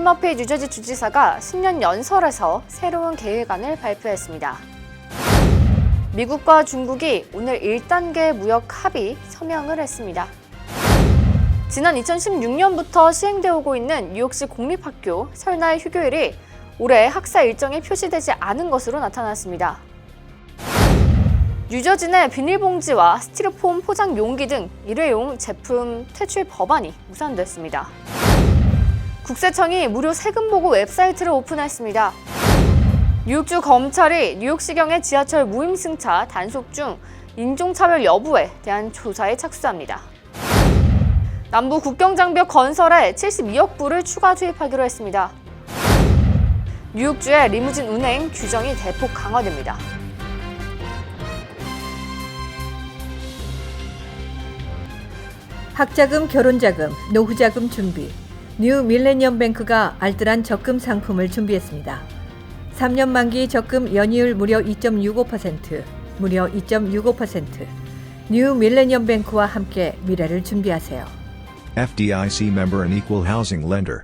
필 머피 뉴저지 주지사가 신년 연설에서 새로운 계획안을 발표했습니다. 미국과 중국이 오늘 1단계 무역 합의 서명을 했습니다. 지난 2016년부터 시행되어 오고 있는 뉴욕시 공립학교 설날 휴교일이 올해 학사 일정에 표시되지 않은 것으로 나타났습니다. 뉴저지 내 비닐봉지와 스티로폼 포장 용기 등 일회용 제품 퇴출 법안이 무산됐습니다. 국세청이 무료 세금보고 웹사이트를 오픈했습니다. 뉴욕주 검찰이 뉴욕시경의 지하철 무임승차 단속 중 인종차별 여부에 대한 조사에 착수합니다. 남부 국경장벽 건설에 72억 불을 추가 투입하기로 했습니다. 뉴욕주의 리무진 운행 규정이 대폭 강화됩니다. 학자금, 결혼자금, 노후자금 준비. 뉴 밀레니엄 뱅크가 알뜰한 적금 상품을 준비했습니다. 3년 만기 적금 연이율 무려 2.65%, 무려 2.65%. 뉴 밀레니엄 뱅크와 함께 미래를 준비하세요. FDIC member and equal housing lender.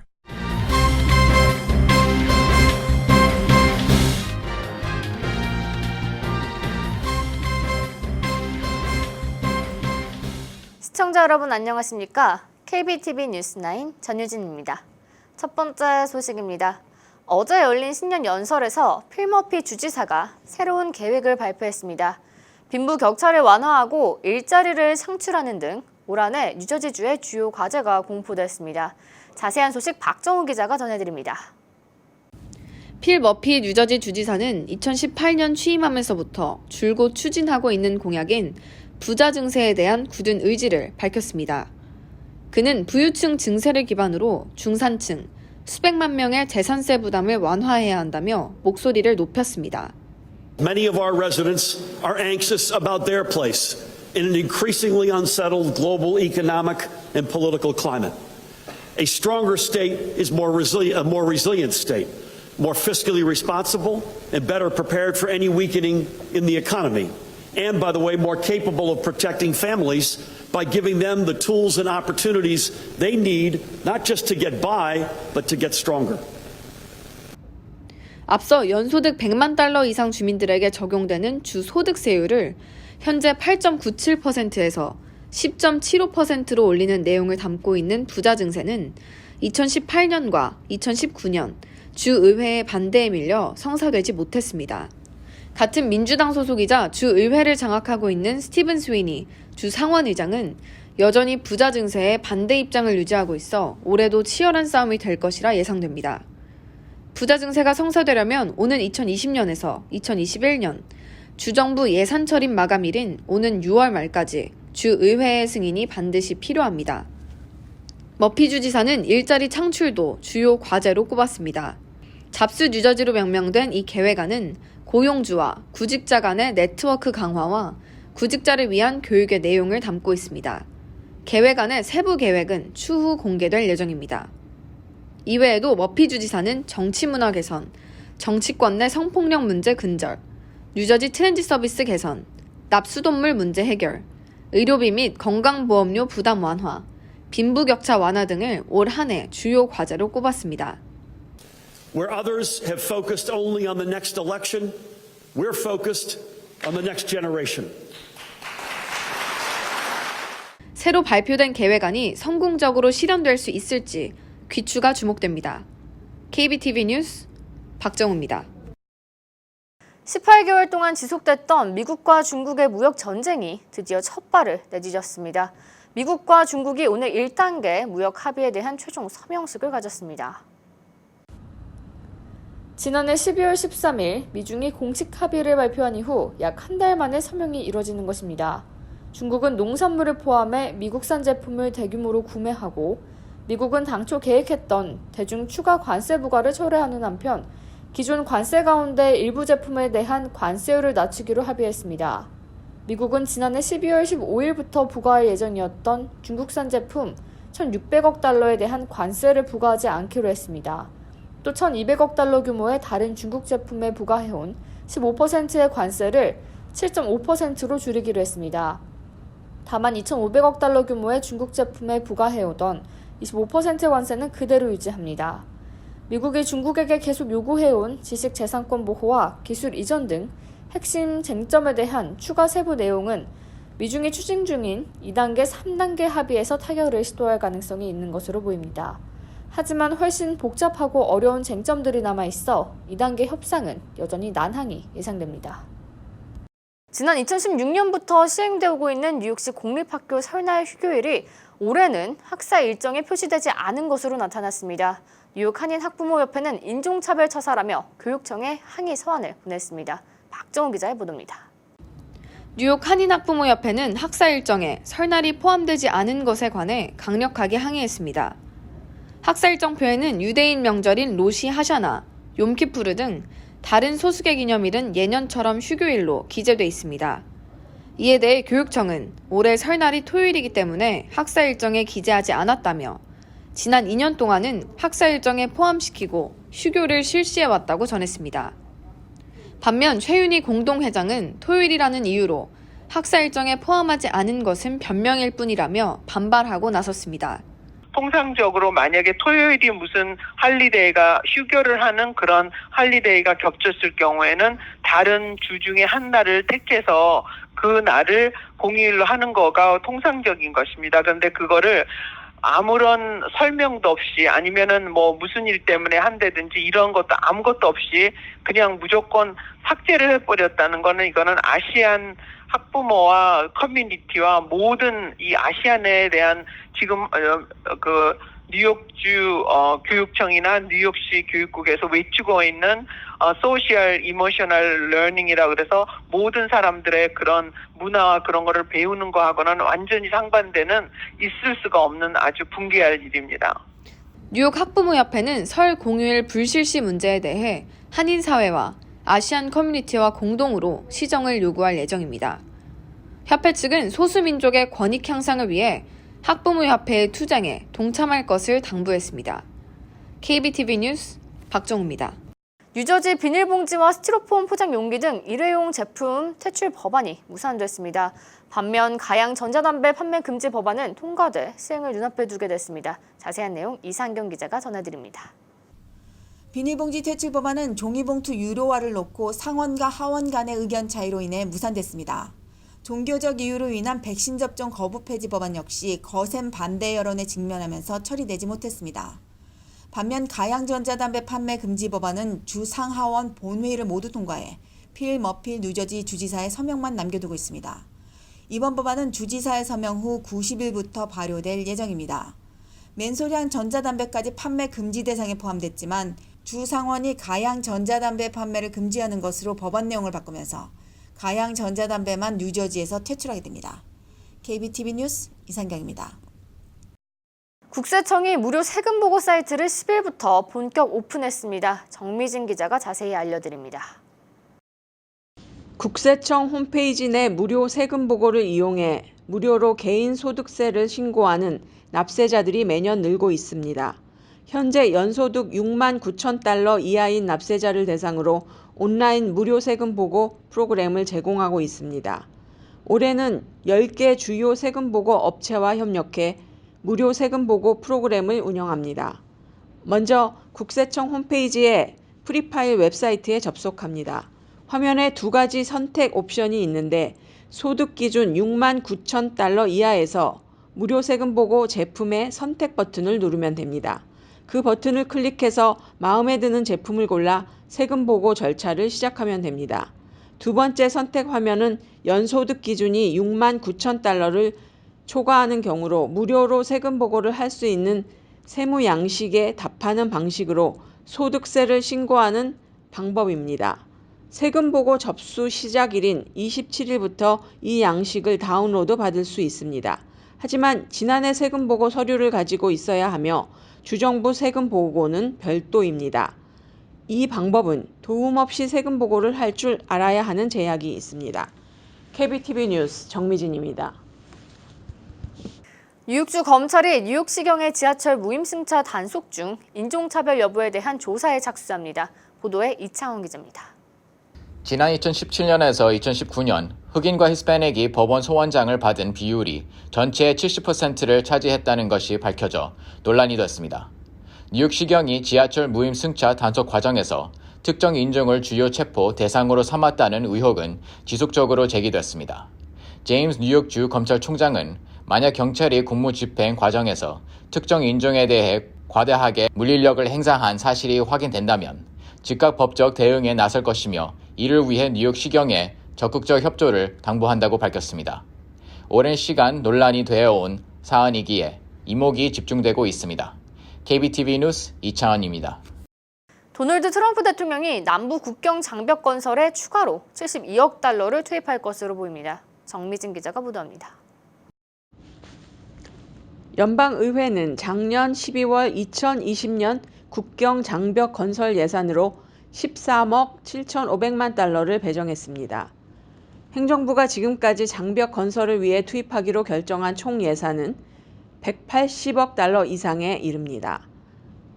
시청자 여러분 안녕하십니까? KBTV 뉴스9 전유진입니다. 첫 번째 소식입니다. 어제 열린 신년 연설에서 필 머피 주지사가 새로운 계획을 발표했습니다. 빈부격차를 완화하고 일자리를 창출하는 등 올 한 해 뉴저지주의 주요 과제가 공포됐습니다. 자세한 소식 박정우 기자가 전해드립니다. 필 머피 뉴저지 주지사는 2018년 취임하면서부터 줄곧 추진하고 있는 공약인 부자 증세에 대한 굳은 의지를 밝혔습니다. 그는 부유층 증세를 기반으로 중산층, 수백만 명의 재산세 부담을 완화해야 한다며 목소리를 높였습니다. Many of our residents are anxious about their place in an increasingly unsettled global economic and political climate. A stronger state is a more resilient state, more fiscally responsible and better prepared for any weakening in the economy. And, by the way, more capable of protecting families by giving them the tools and opportunities they need, not just to get by, but to get stronger. 앞서 연소득 100만 달러 이상 주민들에게 적용되는 주 소득세율을 현재 8.97%에서 10.75%로 올리는 내용을 담고 있는 부자 증세는 2018년과 2019년 주의회의 반대에 밀려 성사되지 못했습니다. 같은 민주당 소속이자 주의회를 장악하고 있는 스티븐 스위니 주 상원의장은 여전히 부자 증세에 반대 입장을 유지하고 있어 올해도 치열한 싸움이 될 것이라 예상됩니다. 부자 증세가 성사되려면 오는 2020년에서 2021년 주정부 예산 처리 마감일인 오는 6월 말까지 주의회의 승인이 반드시 필요합니다. 머피 주지사는 일자리 창출도 주요 과제로 꼽았습니다. 잡스 뉴저지로 명명된 이 계획안은 고용주와 구직자 간의 네트워크 강화와 구직자를 위한 교육의 내용을 담고 있습니다. 계획안의 세부 계획은 추후 공개될 예정입니다. 이외에도 머피 주지사는 정치문화 개선, 정치권 내 성폭력 문제 근절, 뉴저지 트렌지 서비스 개선, 납수동물 문제 해결, 의료비 및 건강보험료 부담 완화, 빈부격차 완화 등을 올 한 해 주요 과제로 꼽았습니다. Where others have focused only on the next election, we're focused on the next generation. 새로 발표된 계획안이 성공적으로 실현될 수 있을지 귀추가 주목됩니다. KBTV 뉴스 박정우입니다. 18개월 동안 지속됐던 미국과 중국의 무역 전쟁이 드디어 첫 발을 내디뎠습니다. 미국과 중국이 오늘 1단계 무역 합의에 대한 최종 서명식을 가졌습니다. 지난해 12월 13일 미중이 공식 합의를 발표한 이후 약 한 달 만에 서명이 이뤄지는 것입니다. 중국은 농산물을 포함해 미국산 제품을 대규모로 구매하고 미국은 당초 계획했던 대중 추가 관세 부과를 철회하는 한편 기존 관세 가운데 일부 제품에 대한 관세율을 낮추기로 합의했습니다. 미국은 지난해 12월 15일부터 부과할 예정이었던 중국산 제품 1,600억 달러에 대한 관세를 부과하지 않기로 했습니다. 또 1,200억 달러 규모의 다른 중국 제품에 부과해온 15%의 관세를 7.5%로 줄이기로 했습니다. 다만 2,500억 달러 규모의 중국 제품에 부과해오던 25%의 관세는 그대로 유지합니다. 미국이 중국에게 계속 요구해온 지식재산권 보호와 기술 이전 등 핵심 쟁점에 대한 추가 세부 내용은 미중이 추진 중인 2단계, 3단계 합의에서 타결을 시도할 가능성이 있는 것으로 보입니다. 하지만 훨씬 복잡하고 어려운 쟁점들이 남아있어 2단계 협상은 여전히 난항이 예상됩니다. 지난 2016년부터 시행되어 오고 있는 뉴욕시 공립학교 설날 휴교일이 올해는 학사 일정에 표시되지 않은 것으로 나타났습니다. 뉴욕 한인학부모협회는 인종차별 처사라며 교육청에 항의 서한을 보냈습니다. 박정우 기자의 보도입니다. 뉴욕 한인학부모협회는 학사 일정에 설날이 포함되지 않은 것에 관해 강력하게 항의했습니다. 학사 일정표에는 유대인 명절인 로시 하샤나, 욤키푸르 등 다른 소수계 기념일은 예년처럼 휴교일로 기재돼 있습니다. 이에 대해 교육청은 올해 설날이 토요일이기 때문에 학사 일정에 기재하지 않았다며 지난 2년 동안은 학사 일정에 포함시키고 휴교를 실시해왔다고 전했습니다. 반면 최윤희 공동회장은 토요일이라는 이유로 학사 일정에 포함하지 않은 것은 변명일 뿐이라며 반발하고 나섰습니다. 통상적으로 만약에 토요일이 무슨 할리데이가 휴교를 하는 그런 할리데이가 겹쳤을 경우에는 다른 주 중에 한 날을 택해서 그 날을 공휴일로 하는 거가 통상적인 것입니다. 그런데 그거를 아무런 설명도 없이 아니면은 뭐 무슨 일 때문에 한다든지 이런 것도 아무것도 없이 그냥 무조건 삭제를 해버렸다는 거는 이거는 아시안 학부모와 커뮤니티와 모든 이 아시안에 대한 지금 그 뉴욕주 교육청이나 뉴욕시 교육국에서 외치고 있는 소셜 이모셔널 러닝이라고 그래서 모든 사람들의 그런 문화와 그런 거를 배우는 거하고는 완전히 상반되는 있을 수가 없는 아주 붕괴할 일입니다. 뉴욕 학부모협회는 설 공휴일 불실시 문제에 대해 한인사회와 아시안 커뮤니티와 공동으로 시정을 요구할 예정입니다. 협회 측은 소수민족의 권익 향상을 위해 학부모협회의 투쟁에 동참할 것을 당부했습니다. KBTV 뉴스 박정우입니다. 뉴저지 비닐봉지와 스티로폼 포장 용기 등 일회용 제품 퇴출 법안이 무산됐습니다. 반면 가양 전자담배 판매 금지 법안은 통과돼 시행을 눈앞에 두게 됐습니다. 자세한 내용 이상경 기자가 전해드립니다. 비닐봉지 퇴출 법안은 종이봉투 유료화를 놓고 상원과 하원 간의 의견 차이로 인해 무산됐습니다. 종교적 이유로 인한 백신 접종 거부 폐지 법안 역시 거센 반대 여론에 직면하면서 처리되지 못했습니다. 반면 가양 전자담배 판매 금지 법안은 주 상하원 본회의를 모두 통과해 필 머필 뉴저지 주지사의 서명만 남겨두고 있습니다. 이번 법안은 주지사의 서명 후 90일부터 발효될 예정입니다. 맨소량 전자담배까지 판매 금지 대상에 포함됐지만 주 상원이 가양 전자담배 판매를 금지하는 것으로 법안 내용을 바꾸면서 가양 전자담배만 뉴저지에서 퇴출하게 됩니다. KBTV 뉴스 이상경입니다. 국세청이 무료 세금 보고 사이트를 10일부터 본격 오픈했습니다. 정미진 기자가 자세히 알려드립니다. 국세청 홈페이지 내 무료 세금 보고를 이용해 무료로 개인 소득세를 신고하는 납세자들이 매년 늘고 있습니다. 현재 연소득 6만 9천 달러 이하인 납세자를 대상으로 온라인 무료 세금 보고 프로그램을 제공하고 있습니다. 올해는 10개 주요 세금 보고 업체와 협력해 무료 세금 보고 프로그램을 운영합니다. 먼저 국세청 홈페이지의 프리파일 웹사이트에 접속합니다. 화면에 두 가지 선택 옵션이 있는데 소득 기준 6만 9천 달러 이하에서 무료 세금 보고 제품의 선택 버튼을 누르면 됩니다. 그 버튼을 클릭해서 마음에 드는 제품을 골라 세금 보고 절차를 시작하면 됩니다. 두 번째 선택 화면은 연소득 기준이 6만 9천 달러를 초과하는 경우로 무료로 세금 보고를 할 수 있는 세무 양식에 답하는 방식으로 소득세를 신고하는 방법입니다. 세금 보고 접수 시작일인 27일부터 이 양식을 다운로드 받을 수 있습니다. 하지만 지난해 세금 보고 서류를 가지고 있어야 하며 주정부 세금 보고는 별도입니다. 이 방법은 도움 없이 세금 보고를 할 줄 알아야 하는 제약이 있습니다. KBTV 뉴스 정미진입니다. 뉴욕주 검찰이 뉴욕시경의 지하철 무임승차 단속 중 인종차별 여부에 대한 조사에 착수합니다. 보도에 이창원 기자입니다. 지난 2017년에서 2019년 흑인과 히스패닉이 법원 소원장을 받은 비율이 전체의 70%를 차지했다는 것이 밝혀져 논란이 됐습니다. 뉴욕시경이 지하철 무임 승차 단속 과정에서 특정 인종을 주요 체포 대상으로 삼았다는 의혹은 지속적으로 제기됐습니다. 제임스 뉴욕주 검찰총장은 만약 경찰이 공무집행 과정에서 특정 인종에 대해 과다하게 물리력을 행사한 사실이 확인된다면 즉각 법적 대응에 나설 것이며 이를 위해 뉴욕시경에 적극적 협조를 당부한다고 밝혔습니다. 오랜 시간 논란이 되어온 사안이기에 이목이 집중되고 있습니다. KBTV 뉴스 이창헌입니다. 도널드 트럼프 대통령이 남부 국경 장벽 건설에 추가로 72억 달러를 투입할 것으로 보입니다. 정미진 기자가 보도합니다. 연방의회는 작년 12월 2020년 국경 장벽 건설 예산으로 13억 7,500만 달러를 배정했습니다. 행정부가 지금까지 장벽 건설을 위해 투입하기로 결정한 총 예산은 180억 달러 이상에 이릅니다.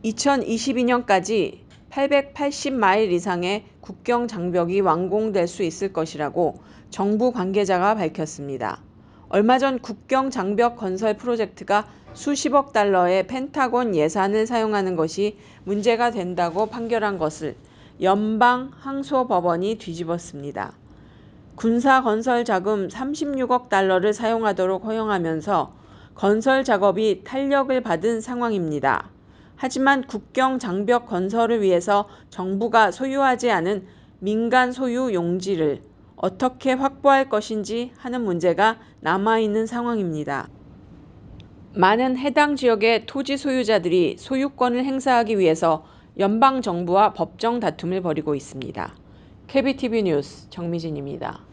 2022년까지 880마일 이상의 국경 장벽이 완공될 수 있을 것이라고 정부 관계자가 밝혔습니다. 얼마 전 국경 장벽 건설 프로젝트가 수십억 달러의 펜타곤 예산을 사용하는 것이 문제가 된다고 판결한 것을 연방 항소법원이 뒤집었습니다. 군사 건설 자금 36억 달러를 사용하도록 허용하면서 건설 작업이 탄력을 받은 상황입니다. 하지만 국경 장벽 건설을 위해서 정부가 소유하지 않은 민간 소유 용지를 어떻게 확보할 것인지 하는 문제가 남아있는 상황입니다. 많은 해당 지역의 토지 소유자들이 소유권을 행사하기 위해서 연방정부와 법정 다툼을 벌이고 있습니다. KBTV 뉴스 정미진입니다.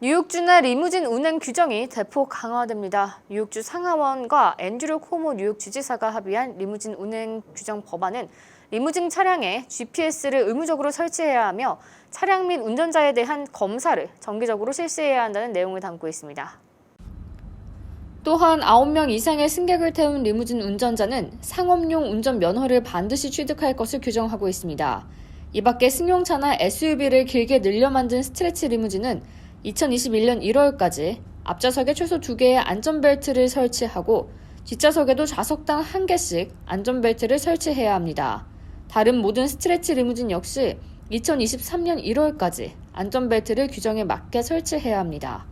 뉴욕주 내 리무진 운행 규정이 대폭 강화됩니다. 뉴욕주 상하원과 앤드류 코모 뉴욕 주지사가 합의한 리무진 운행 규정 법안은 리무진 차량에 GPS를 의무적으로 설치해야 하며 차량 및 운전자에 대한 검사를 정기적으로 실시해야 한다는 내용을 담고 있습니다. 또한 9명 이상의 승객을 태운 리무진 운전자는 상업용 운전 면허를 반드시 취득할 것을 규정하고 있습니다. 이 밖에 승용차나 SUV를 길게 늘려 만든 스트레치 리무진은 2021년 1월까지 앞좌석에 최소 2개의 안전벨트를 설치하고 뒷좌석에도 좌석당 1개씩 안전벨트를 설치해야 합니다. 다른 모든 스트레치 리무진 역시 2023년 1월까지 안전벨트를 규정에 맞게 설치해야 합니다.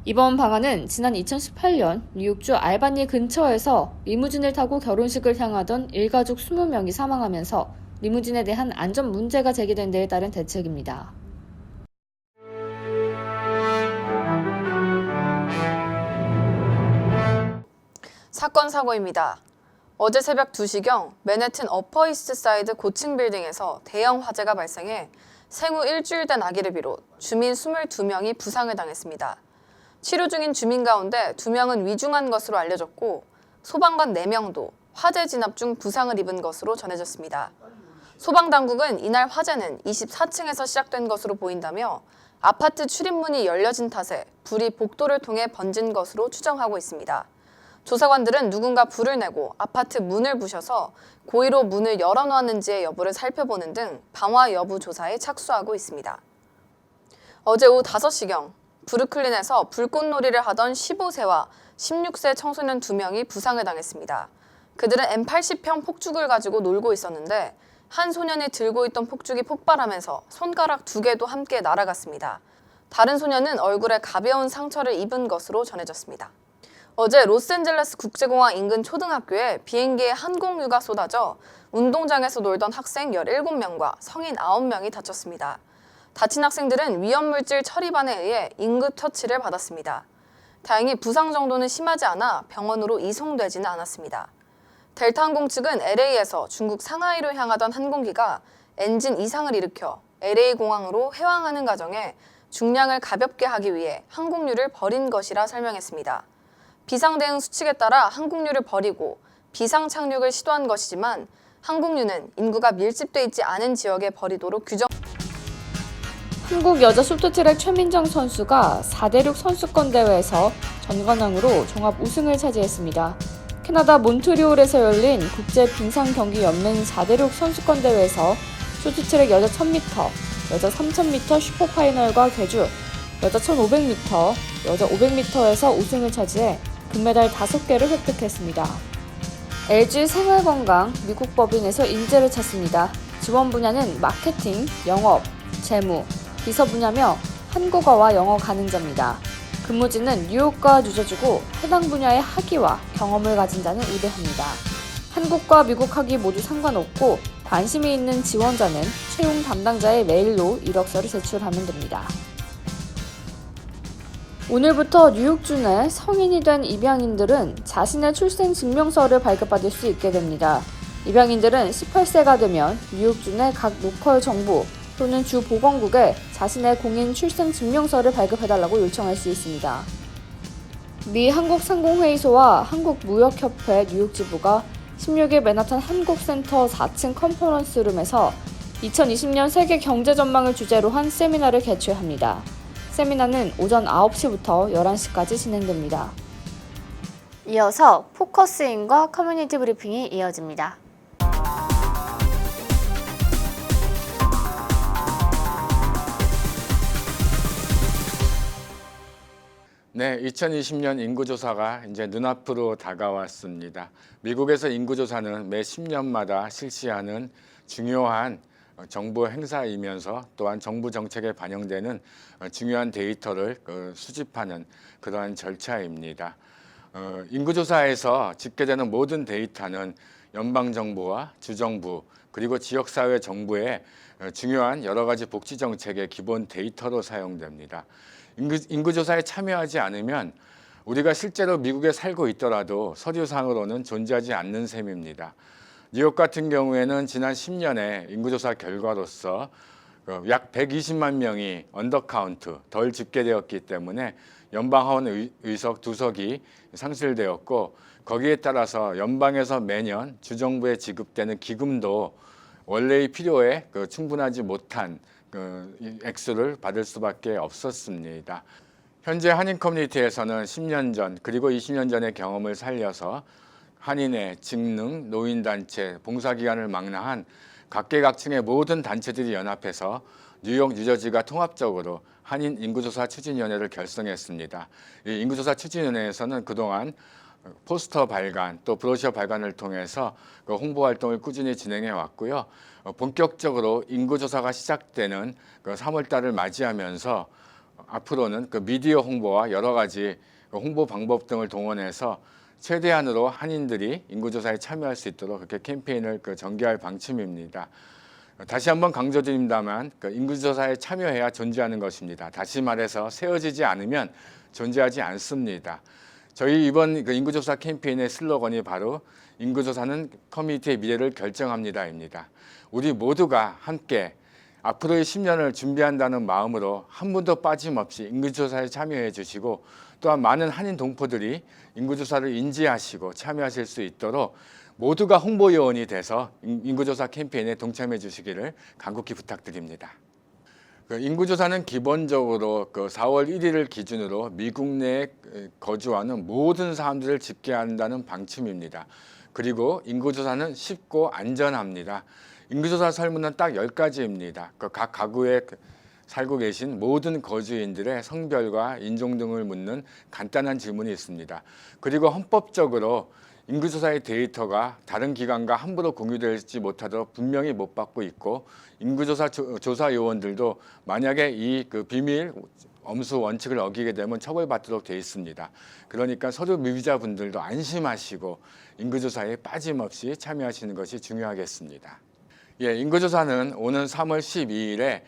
이번 방안은 지난 2018년 뉴욕주 알바니 근처에서 리무진을 타고 결혼식을 향하던 일가족 20명이 사망하면서 리무진에 대한 안전 문제가 제기된 데에 따른 대책입니다. 사건 사고입니다. 어제 새벽 2시경 맨해튼 어퍼 이스트 사이드 고층 빌딩에서 대형 화재가 발생해 생후 일주일 된 아기를 비롯 주민 22명이 부상을 당했습니다. 치료 중인 주민 가운데 2명은 위중한 것으로 알려졌고 소방관 4명도 화재 진압 중 부상을 입은 것으로 전해졌습니다. 소방당국은 이날 화재는 24층에서 시작된 것으로 보인다며 아파트 출입문이 열려진 탓에 불이 복도를 통해 번진 것으로 추정하고 있습니다. 조사관들은 누군가 불을 내고 아파트 문을 부셔서 고의로 문을 열어놓았는지의 여부를 살펴보는 등 방화 여부 조사에 착수하고 있습니다. 어제 오후 5시경 브루클린에서 불꽃놀이를 하던 15세와 16세 청소년 2명이 부상을 당했습니다. 그들은 M80형 폭죽을 가지고 놀고 있었는데 한 소년이 들고 있던 폭죽이 폭발하면서 손가락 2개도 함께 날아갔습니다. 다른 소년은 얼굴에 가벼운 상처를 입은 것으로 전해졌습니다. 어제 로스앤젤레스 국제공항 인근 초등학교에 비행기에 항공유가 쏟아져 운동장에서 놀던 학생 17명과 성인 9명이 다쳤습니다. 다친 학생들은 위험물질 처리반에 의해 응급 처치를 받았습니다. 다행히 부상 정도는 심하지 않아 병원으로 이송되지는 않았습니다. 델타항공 측은 LA에서 중국 상하이로 향하던 항공기가 엔진 이상을 일으켜 LA 공항으로 해왕하는 과정에 중량을 가볍게 하기 위해 항공유를 버린 것이라 설명했습니다. 비상대응 수칙에 따라 항공유를 버리고 비상 착륙을 시도한 것이지만 항공유는 인구가 밀집돼 있지 않은 지역에 버리도록 규정. 한국 여자 쇼트트랙 최민정 선수가 4대6 선수권 대회에서 전관왕으로 종합 우승을 차지했습니다. 캐나다 몬트리올에서 열린 국제 빙상경기연맹 4대6 선수권 대회에서 쇼트트랙 여자 1000m, 여자 3000m 슈퍼파이널과 계주, 여자 1500m, 여자 500m에서 우승을 차지해 금메달 5개를 획득했습니다. LG 생활건강 미국 법인에서 인재를 찾습니다. 지원 분야는 마케팅, 영업, 재무, 비서 분야며 한국어와 영어 가능자입니다. 근무지는 뉴욕과 뉴저지고 해당 분야의 학위와 경험을 가진 자는 우대합니다. 한국과 미국 학위 모두 상관없고 관심이 있는 지원자는 채용 담당자의 메일로 이력서를 제출하면 됩니다. 오늘부터 뉴욕주 내 성인이 된 입양인들은 자신의 출생증명서를 발급받을 수 있게 됩니다. 입양인들은 18세가 되면 뉴욕주 내 각 로컬 정부 또는 주 보건국에 자신의 공인 출생증명서를 발급해달라고 요청할 수 있습니다. 미 한국상공회의소와 한국무역협회 뉴욕지부가 16일 맨하탄 한국센터 4층 컨퍼런스룸에서 2020년 세계 경제 전망을 주제로 한 세미나를 개최합니다. 세미나는 오전 9시부터 11시까지 진행됩니다. 이어서 포커스인과 커뮤니티 브리핑이 이어집니다. 네, 2020년 인구조사가 이제 눈앞으로 다가왔습니다. 미국에서 인구조사는 매 10년마다 실시하는 중요한 정부 행사이면서 또한 정부 정책에 반영되는 중요한 데이터를 수집하는 그러한 절차입니다. 인구조사에서 집계되는 모든 데이터는 연방정부와 주정부 그리고 지역사회 정부의 중요한 여러 가지 복지 정책의 기본 데이터로 사용됩니다. 인구조사에 참여하지 않으면 우리가 실제로 미국에 살고 있더라도 서류상으로는 존재하지 않는 셈입니다. 뉴욕 같은 경우에는 지난 10년의 인구조사 결과로서 약 120만 명이 언더카운트, 덜 집계되었기 때문에 연방하원 의석 2석이 상실되었고 거기에 따라서 연방에서 매년 주정부에 지급되는 기금도 원래의 필요에 충분하지 못한 액수를 받을 수밖에 없었습니다. 현재 한인 커뮤니티에서는 10년 전 그리고 20년 전의 경험을 살려서 한인의 직능, 노인단체, 봉사기관을 망라한 각계각층의 모든 단체들이 연합해서 뉴욕, 뉴저지가 통합적으로 한인 인구조사 추진위원회를 결성했습니다. 이 인구조사 추진위원회에서는 그동안 포스터 발간, 또 브로셔 발간을 통해서 홍보 활동을 꾸준히 진행해 왔고요. 본격적으로 인구조사가 시작되는 3월 달을 맞이하면서 앞으로는 미디어 홍보와 여러 가지 홍보 방법 등을 동원해서 최대한으로 한인들이 인구조사에 참여할 수 있도록 그렇게 캠페인을 전개할 방침입니다. 다시 한번 강조드립니다만 인구조사에 참여해야 존재하는 것입니다. 다시 말해서 세워지지 않으면 존재하지 않습니다. 저희 이번 인구조사 캠페인의 슬로건이 바로 인구조사는 커뮤니티의 미래를 결정합니다입니다. 우리 모두가 함께 앞으로의 10년을 준비한다는 마음으로 한 분도 빠짐없이 인구조사에 참여해 주시고 또한 많은 한인 동포들이 인구조사를 인지하시고 참여하실 수 있도록 모두가 홍보요원이 돼서 인구조사 캠페인에 동참해 주시기를 간곡히 부탁드립니다. 인구조사는 기본적으로 4월 1일을 기준으로 미국 내에 거주하는 모든 사람들을 집계한다는 방침입니다. 그리고 인구조사는 쉽고 안전합니다. 인구조사 설문은 딱 10가지입니다. 각 가구에 살고 계신 모든 거주인들의 성별과 인종 등을 묻는 간단한 질문이 있습니다. 그리고 헌법적으로 인구조사의 데이터가 다른 기관과 함부로 공유되지 못하도록 분명히 못 받고 있고 인구조사 조사 요원들도 만약에 이 비밀 엄수 원칙을 어기게 되면 처벌받도록 되어 있습니다. 그러니까 서류 미비자분들도 안심하시고 인구조사에 빠짐없이 참여하시는 것이 중요하겠습니다. 예, 인구조사는 오는 3월 12일에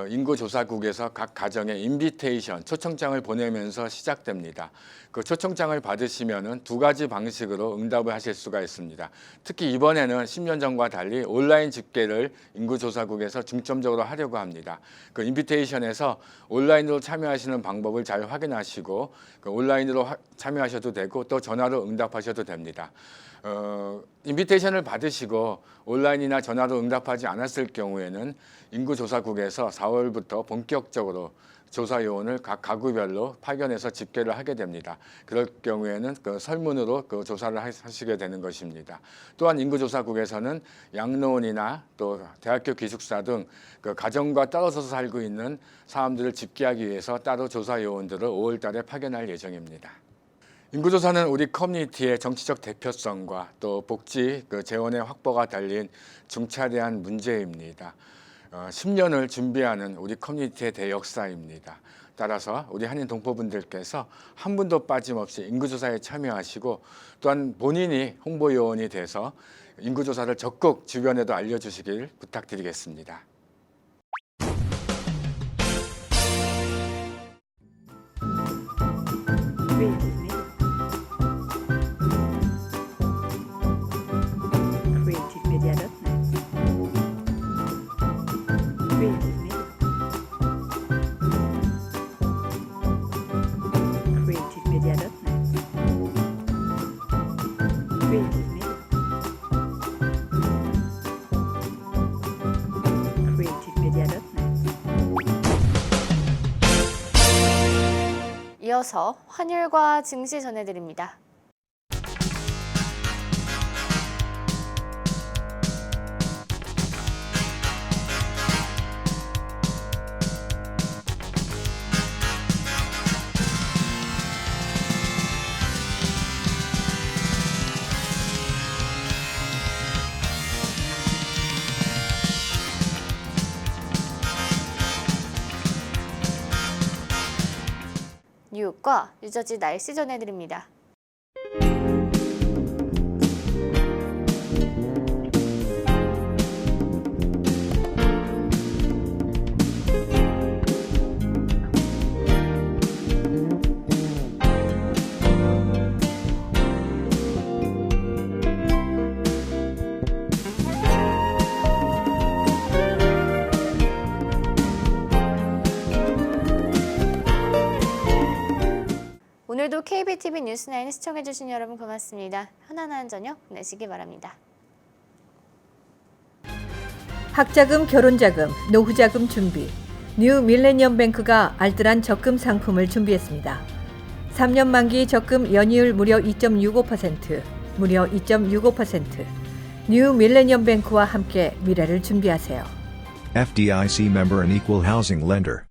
인구조사국에서 각 가정에 인비테이션, 초청장을 보내면서 시작됩니다. 그 초청장을 받으시면은 2가지 방식으로 응답을 하실 수가 있습니다. 특히 이번에는 10년 전과 달리 온라인 집계를 인구조사국에서 중점적으로 하려고 합니다. 그 인비테이션에서 온라인으로 참여하시는 방법을 잘 확인하시고 온라인으로 참여하셔도 되고 또 전화로 응답하셔도 됩니다. 인비테이션을 받으시고 온라인이나 전화로 응답하지 않았을 경우에는 인구조사국에서 4월부터 본격적으로 조사 요원을 각 가구별로 파견해서 집계를 하게 됩니다. 그럴 경우에는 설문으로 조사를 하시게 되는 것입니다. 또한 인구조사국에서는 양로원이나 또 대학교 기숙사 등 가정과 떨어져서 살고 있는 사람들을 집계하기 위해서 따로 조사 요원들을 5월 달에 파견할 예정입니다. 인구조사는 우리 커뮤니티의 정치적 대표성과 또 복지 재원의 확보가 달린 중차대한 문제입니다. 10년을 준비하는 우리 커뮤니티의 대역사입니다. 따라서 우리 한인 동포분들께서 한 분도 빠짐없이 인구조사에 참여하시고 또한 본인이 홍보요원이 돼서 인구조사를 적극 주변에도 알려주시길 부탁드리겠습니다. 이어서 환율과 증시 전해드립니다. 뉴욕과 뉴저지 날씨 전해드립니다. 오늘도 KBTV 뉴스9 시청해주신 여러분 고맙습니다. 편안한 저녁 보내시기 바랍니다. 학자금, 결혼자금, 노후자금 준비. 뉴 밀레니엄 뱅크가 알뜰한 적금 상품을 준비했습니다. 3년 만기 적금 연이율 무려 2.65%, 무려 2.65%. 뉴 밀레니엄 뱅크와 함께 미래를 준비하세요. FDIC member and equal housing lender.